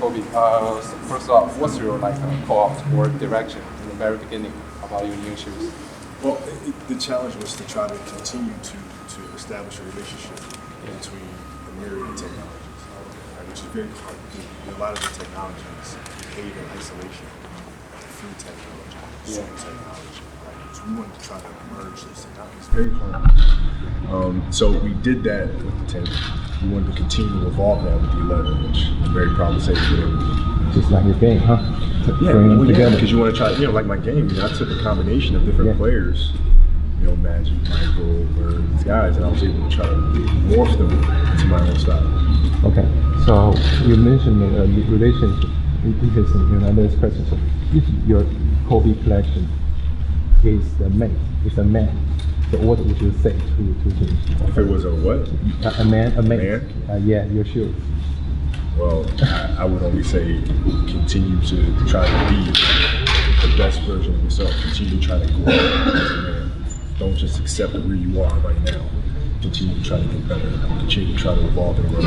Kobe. First off, what's your thought or direction in the very beginning about your new shoes? Well, the challenge was to try to continue to establish a relationship between the myriad of technologies, right, which is very hard to do. A lot of the technologies behave in isolation through technology, single technology. Right? So we wanted to try to merge these technologies. It's very hard. So we did that with the 10. We wanted to continue to evolve that with the 11, which I'm very proud to say we did. Just like your game, huh? Yeah, because you want to try, like my game, I took a combination of different players, Magic, Michael, Bird, these guys, and I was able to try to morph them into my own style. Okay, so you mentioned the relationship. Interesting, this question. So if your Kobe collection is a man, so what would you say to him? If it was a what? A man? Yeah, your shoes. Well, I would only say continue to try to be the best version of yourself. Continue to try to grow as a man. Don't just accept where you are right now. Continue to try to get better. Continue to try to evolve and grow.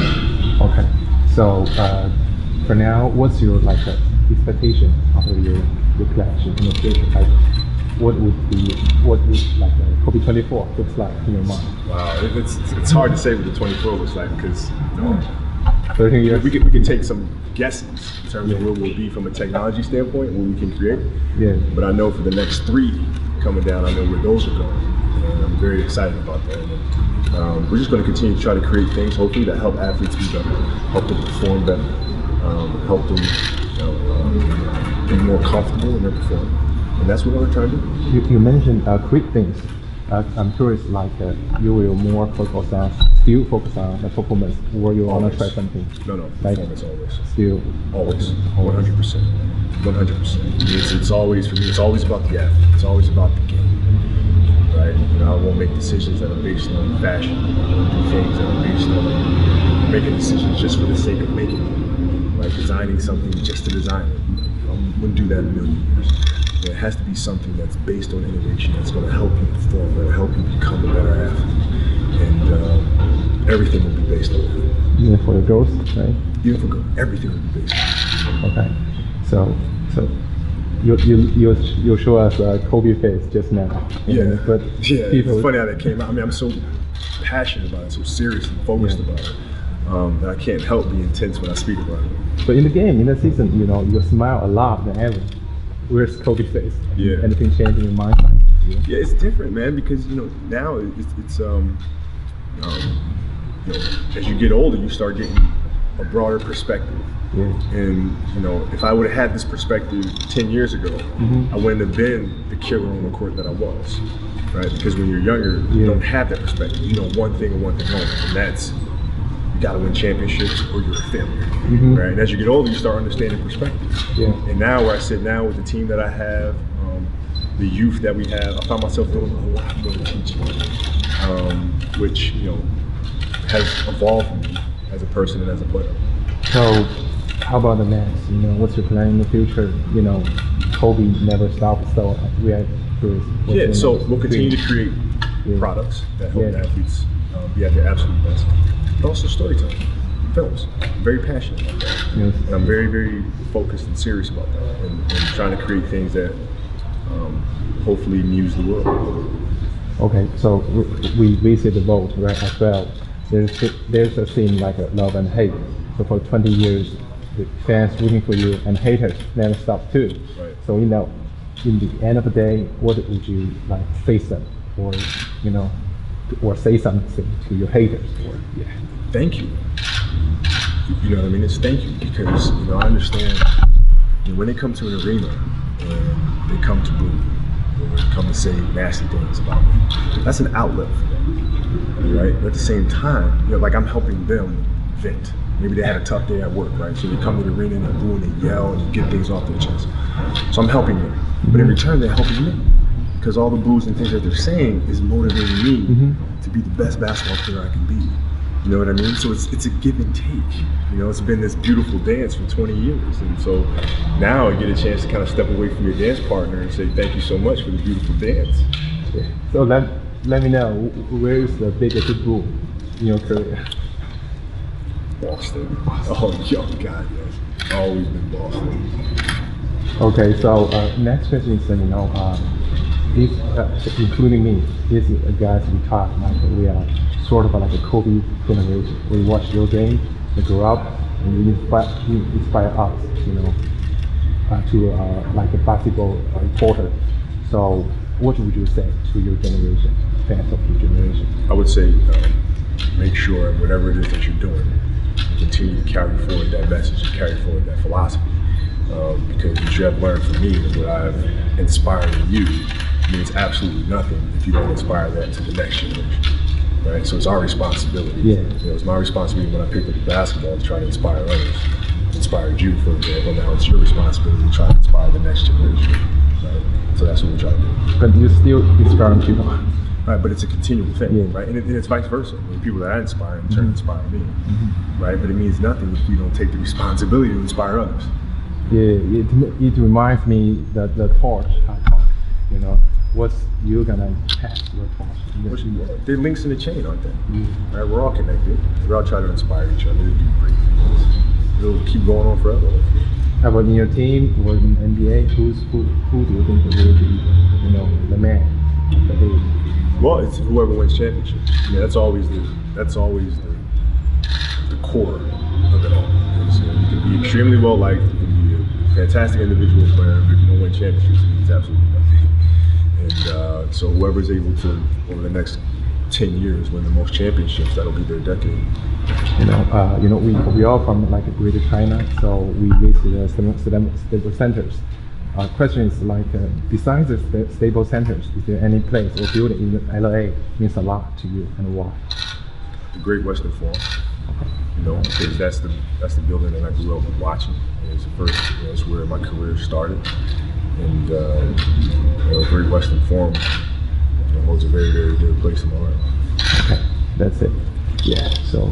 Okay. So for now, what's your expectation of your collection in the future? What would Kobe 24 looks like in your mind? Wow, it's hard to say what the 24 looks like because 13 years. We can take some guesses in terms of where we'll be from a technology standpoint, what we can create. Yeah. But I know for the next 3 coming down, I know where those are going, and I'm very excited about that. And, we're just going to continue to try to create things, hopefully, that help athletes be better, help them perform better, help them be more comfortable in their performance. And that's what we're trying to do. You mentioned quick things. I'm curious, you will more focus on the performance, or you want to try something? No, performance always. Still? Always, 100%. 100%. It's always, for me, it's always about the athlete. It's always about the game, right? I won't make decisions that are based on fashion. I won't do things that are based on making decisions just for the sake of making it. Like designing something just to design it. I wouldn't do that in a million years. It has to be something that's based on innovation, that's going to help you perform, going to help you become a better athlete. And everything will be based on that. Even for the girls, right? Even for girls, everything will be based on that. Okay. So you show us Kobe face just now. But it's funny how that came out. I mean, I'm so passionate about it, so serious and focused about it, that I can't help be intense when I speak about it. But in the game, in the season, you smile a lot than ever. Where's Kobe's face? Yeah. Anything changed in your mind? Yeah, it's different, man, because now it's as you get older, you start getting a broader perspective. Yeah. And if I would have had this perspective 10 years ago, I wouldn't have been the killer on the court that I was, right? Because when you're younger, you don't have that perspective. You know one thing and one thing only, and that's you got to win championships or you're a failure, right? And as you get older, you start understanding perspective. Yeah. And now where I sit now with the team that I have, the youth that we have, I find myself doing a lot more teaching, which has evolved me as a person and as a player. So, how about the Nets? What's your plan in the future? Kobe never stopped, so we are curious. Yeah, so we'll continue to create products that help athletes be at their absolute best. But also storytelling, films. I'm very passionate about that. Yes. And I'm very, very focused and serious about that. And trying to create things that hopefully amuse the world. Okay, so we visit the vote, right, as well. There's a scene like a love and hate. So for 20 years, the fans rooting for you and haters never stop too. Right. So in the end of the day, what would you face them, or or say something to your haters? Thank you. You know what I mean? It's thank you because I understand when they come to an arena and they come to boo or they come to say nasty things about me, that's an outlet for them, right? But at the same time, I'm helping them vent. Maybe they had a tough day at work, right? So they come to the arena and they boo and they yell and they get things off their chest. So I'm helping them, but in return they're helping me because all the boos and things that they're saying is motivating me to be the best basketball player I can be. You know what I mean? So it's a give and take. It's been this beautiful dance for 20 years. And so now I get a chance to kind of step away from your dance partner and say, thank you so much for the beautiful dance. Yeah. So let me know, where is the biggest boo in your career? Boston. Oh, young God, yes. Always been Boston. Okay, so next question is, if including me, these guys we talk like we are sort of like a Kobe generation. We watch your game, we grow up, and you inspire us, to like a basketball reporter. So, what would you say to your generation, fans of your generation? I would say make sure whatever it is that you're doing, you continue to carry forward that message and carry forward that philosophy. Because what you have learned from me and what I've inspired in you means absolutely nothing if you don't inspire that to the next generation. Right? So it's our responsibility. Yeah. It's my responsibility when I picked up the basketball to try to inspire others. Inspired you, for example. Now it's your responsibility to try to inspire the next generation. Right? So that's what we try to do. But you still inspire people. Right, but it's a continual thing, Yeah. right? And it's vice versa. I mean, people that I inspire in turn inspire me, right? But it means nothing if you don't take the responsibility to inspire others. Yeah, it reminds me that the torch I talk, what's you gonna pass your torch? They're links in the chain, aren't they? Right, we're all connected. We're all trying to inspire each other to do great things. It'll keep going on forever. How about in your team or in NBA? Who do you think will be, the man? Well, it's whoever wins championships. I mean, that's always the core of it all. You can be extremely well liked, you can be a fantastic individual player, but if you don't win championships, it means absolutely nothing. And so whoever's able to, over the next 10 years, win the most championships, that'll be their decade. We all from like Greater China, so we visit stable centers. Question is besides the stable centers, is there any place or building in LA means a lot to you, and why? The Great Western Forum. Because that's the building that I grew up watching. It's the first, it's where my career started, and the Great Western Forum holds a very, very dear place in my heart. Okay, that's it. Yeah. So.